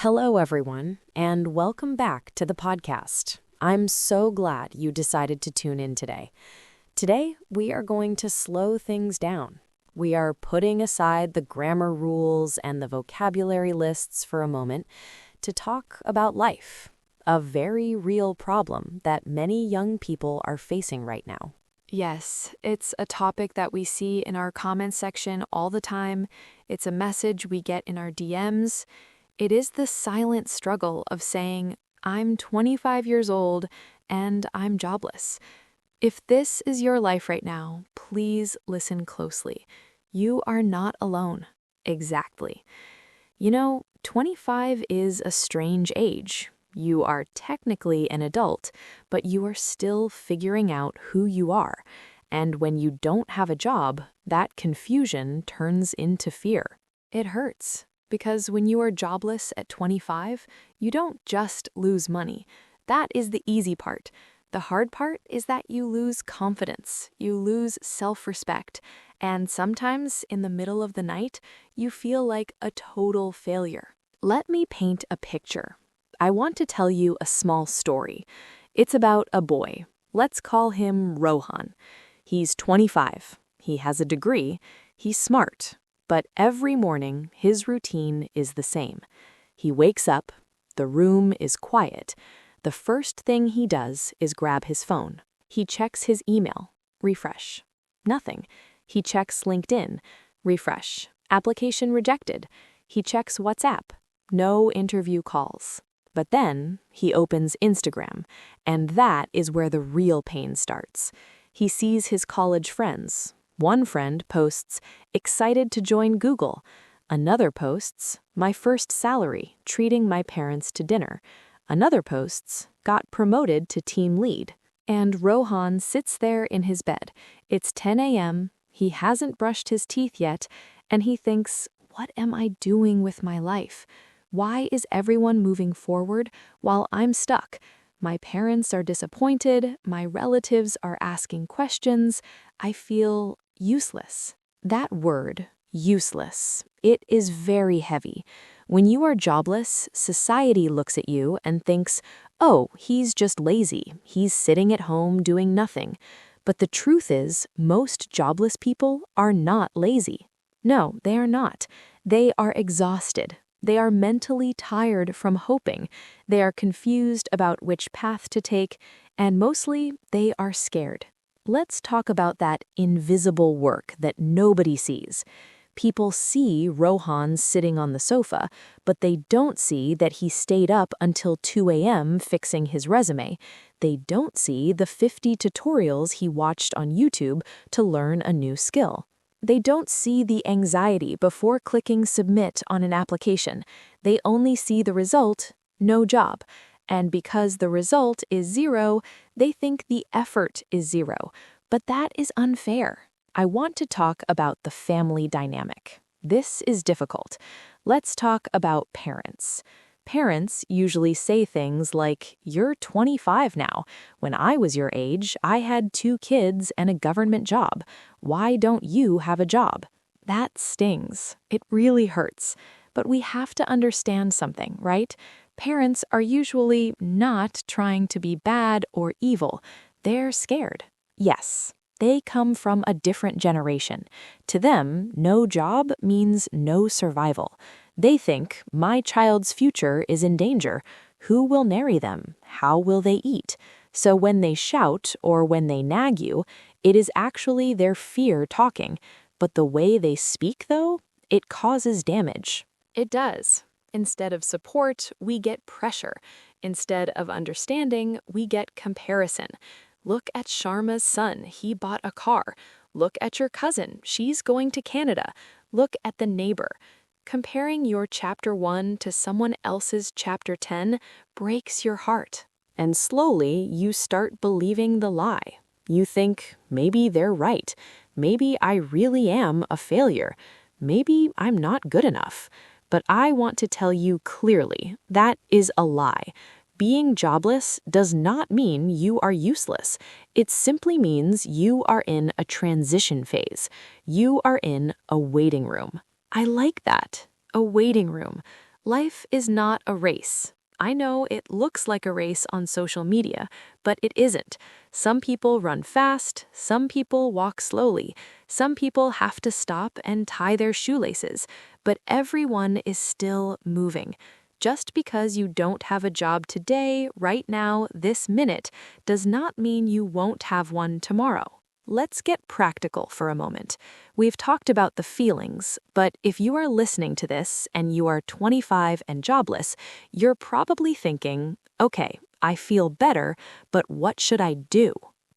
Hello, everyone, and welcome back to the podcast. I'm so glad you decided to tune in today. Today, we are going to slow things down. We are putting aside the grammar rules and the vocabulary lists for a moment to talk about life, a very real problem that many young people are facing right now. Yes, it's a topic that we see in our comments section all the time. It's a message we get in our DMs. It is the silent struggle of saying, I'm 25 years old and I'm jobless. If this is your life right now, please listen closely. You are not alone. Exactly. 25 is a strange age. You are technically an adult, but you are still figuring out who you are. And when you don't have a job, that confusion turns into fear. It hurts. Because when you are jobless at 25, you don't just lose money. That is the easy part. The hard part is that you lose confidence, you lose self-respect, and sometimes in the middle of the night, you feel like a total failure. Let me paint a picture. I want to tell you a small story. It's about a boy. Let's call him Rohan. He's 25. He has a degree. He's smart. But every morning, his routine is the same. He wakes up, the room is quiet. The first thing he does is grab his phone. He checks his email, refresh. Nothing. He checks LinkedIn, refresh. Application rejected. He checks WhatsApp, no interview calls. But then he opens Instagram, and that is where the real pain starts. He sees his college friends. One friend posts, excited to join Google. Another posts, my first salary, treating my parents to dinner. Another posts, got promoted to team lead. And Rohan sits there in his bed. It's 10 a.m., he hasn't brushed his teeth yet, and he thinks, what am I doing with my life? Why is everyone moving forward while I'm stuck? My parents are disappointed, my relatives are asking questions, I feel useless. That word, useless, it is very heavy. When you are jobless, society looks at you and thinks, oh, he's just lazy, he's sitting at home doing nothing. But the truth is, most jobless people are not lazy. No, they are not. They are exhausted. They are mentally tired from hoping. They are confused about which path to take, and mostly, they are scared. Let's talk about that invisible work that nobody sees. People see Rohan sitting on the sofa, but they don't see that he stayed up until 2 a.m. fixing his resume. They don't see the 50 tutorials he watched on YouTube to learn a new skill. They don't see the anxiety before clicking submit on an application. They only see the result, no job. And because the result is 0, they think the effort is 0. But that is unfair. I want to talk about the family dynamic. This is difficult. Let's talk about parents. Parents usually say things like, you're 25 now. When I was your age, I had 2 kids and a government job. Why don't you have a job? That stings. It really hurts. But we have to understand something, right? Parents are usually not trying to be bad or evil. They're scared. Yes, they come from a different generation. To them, no job means no survival. They think, my child's future is in danger. Who will marry them? How will they eat? So when they shout or when they nag you, it is actually their fear talking. But the way they speak, though, it causes damage. It does. Instead of support, we get pressure. Instead of understanding, we get comparison. Look at Sharma's son, he bought a car. Look at your cousin, she's going to Canada. Look at the neighbor. Comparing your chapter 1 to someone else's chapter 10 breaks your heart. And slowly, you start believing the lie. You think, maybe they're right. Maybe I really am a failure. Maybe I'm not good enough. But I want to tell you clearly, that is a lie. Being jobless does not mean you are useless. It simply means you are in a transition phase. You are in a waiting room. I like that. A waiting room. Life is not a race. I know it looks like a race on social media, but it isn't. Some people run fast, some people walk slowly, some people have to stop and tie their shoelaces, but everyone is still moving. Just because you don't have a job today, right now, this minute, does not mean you won't have one tomorrow. Let's get practical for a moment. We've talked about the feelings, but if you are listening to this and you are 25 and jobless, you're probably thinking, okay, I feel better, but what should I do?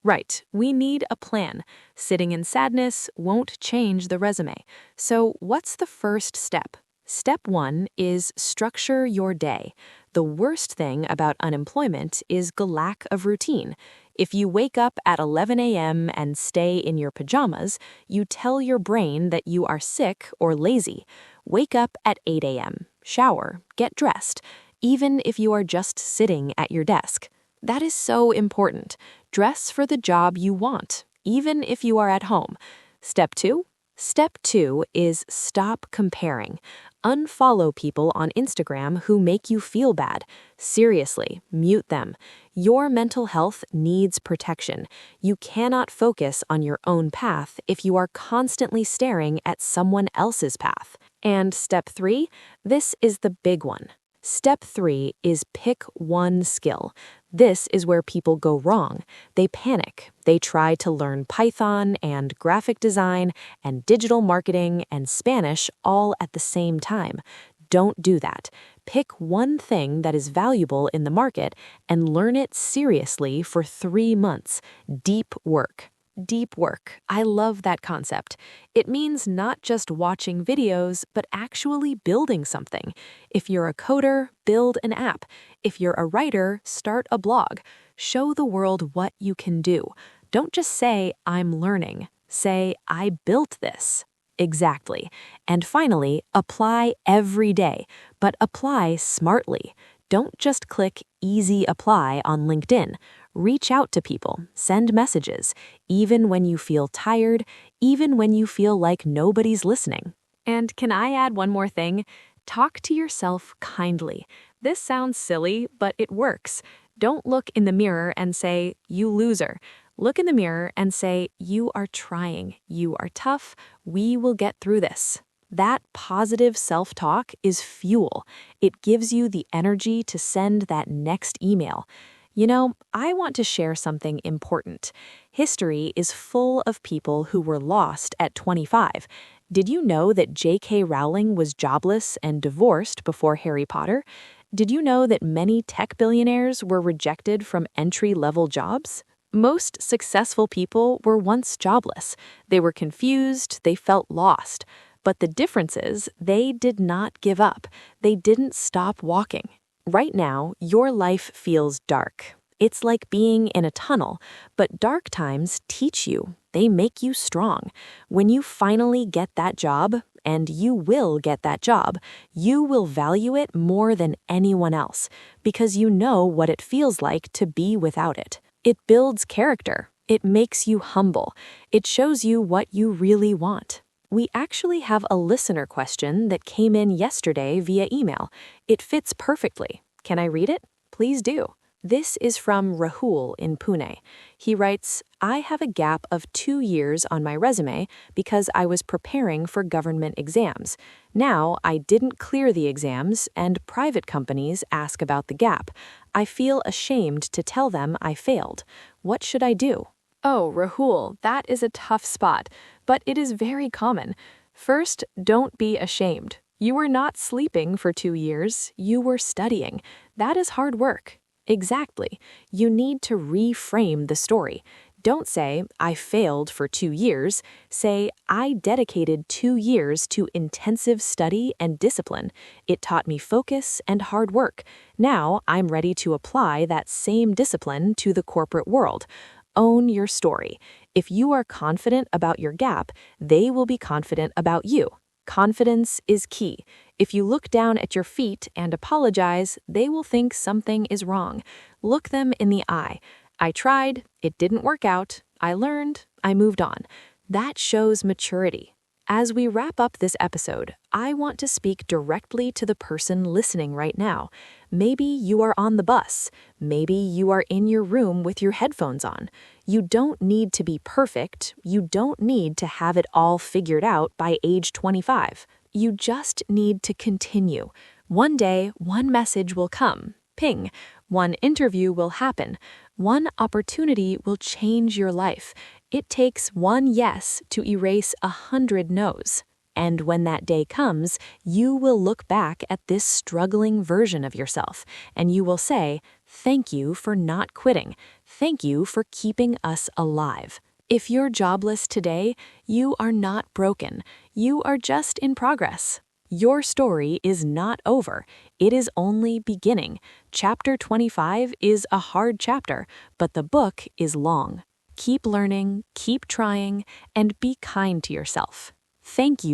Right, we need a plan. Sitting in sadness won't change the resume. So what's the first step? Step 1 is structure your day. The worst thing about unemployment is the lack of routine. If you wake up at 11 a.m. and stay in your pajamas, you tell your brain that you are sick or lazy. Wake up at 8 a.m., shower, get dressed, even if you are just sitting at your desk. That is so important. Dress for the job you want, even if you are at home. Step 2? Step 2 is stop comparing. Unfollow people on Instagram who make you feel bad. Seriously, mute them. Your mental health needs protection. You cannot focus on your own path if you are constantly staring at someone else's path. And step 3, this is the big one. Step 3 is pick one skill. This is where people go wrong. They panic. They try to learn Python and graphic design and digital marketing and Spanish all at the same time. Don't do that. Pick one thing that is valuable in the market and learn it seriously for 3 months. Deep work. Deep work. I love that concept. It means not just watching videos, but actually building something. If you're a coder, build an app. If you're a writer, start a blog. Show the world what you can do. Don't just say, I'm learning. Say, I built this. Exactly. And finally, apply every day, but apply smartly. Don't just click Easy Apply on LinkedIn. Reach out to people, send messages, even when you feel tired, even when you feel like nobody's listening. And can I add one more thing? Talk to yourself kindly. This sounds silly, but it works. Don't look in the mirror and say, you loser. Look in the mirror and say, you are trying, you are tough, we will get through this. That positive self-talk is fuel. It gives you the energy to send that next email. You know, I want to share something important. History is full of people who were lost at 25. Did you know that J.K. Rowling was jobless and divorced before Harry Potter? Did you know that many tech billionaires were rejected from entry-level jobs? Most successful people were once jobless. They were confused, they felt lost. But the difference is, they did not give up. They didn't stop walking. Right now, your life feels dark. It's like being in a tunnel, but dark times teach you. They make you strong. When you finally get that job, and you will get that job, you will value it more than anyone else because you know what it feels like to be without it. It builds character. It makes you humble. It shows you what you really want. We actually have a listener question that came in yesterday via email. It fits perfectly. Can I read it? Please do. This is from Rahul in Pune. He writes, I have a gap of 2 years on my resume because I was preparing for government exams. Now I didn't clear the exams and private companies ask about the gap. I feel ashamed to tell them I failed. What should I do? Oh, Rahul, that is a tough spot, but it is very common. First, don't be ashamed. You were not sleeping for 2 years, you were studying. That is hard work. Exactly. You need to reframe the story. Don't say, I failed for 2 years. Say, I dedicated 2 years to intensive study and discipline. It taught me focus and hard work. Now I'm ready to apply that same discipline to the corporate world. Own your story. If you are confident about your gap, they will be confident about you. Confidence is key. If you look down at your feet and apologize, they will think something is wrong. Look them in the eye. I tried, it didn't work out, I learned, I moved on. That shows maturity. As we wrap up this episode, I want to speak directly to the person listening right now. Maybe you are on the bus. Maybe you are in your room with your headphones on. You don't need to be perfect. You don't need to have it all figured out by age 25. You just need to continue. One day, one message will come. Ping. One interview will happen. One opportunity will change your life. It takes one yes to erase 100 no's. And when that day comes, you will look back at this struggling version of yourself, and you will say, "Thank you for not quitting. Thank you for keeping us alive." If you're jobless today, you are not broken. You are just in progress. Your story is not over. It is only beginning. Chapter 25 is a hard chapter, but the book is long. Keep learning, keep trying, and be kind to yourself. Thank you.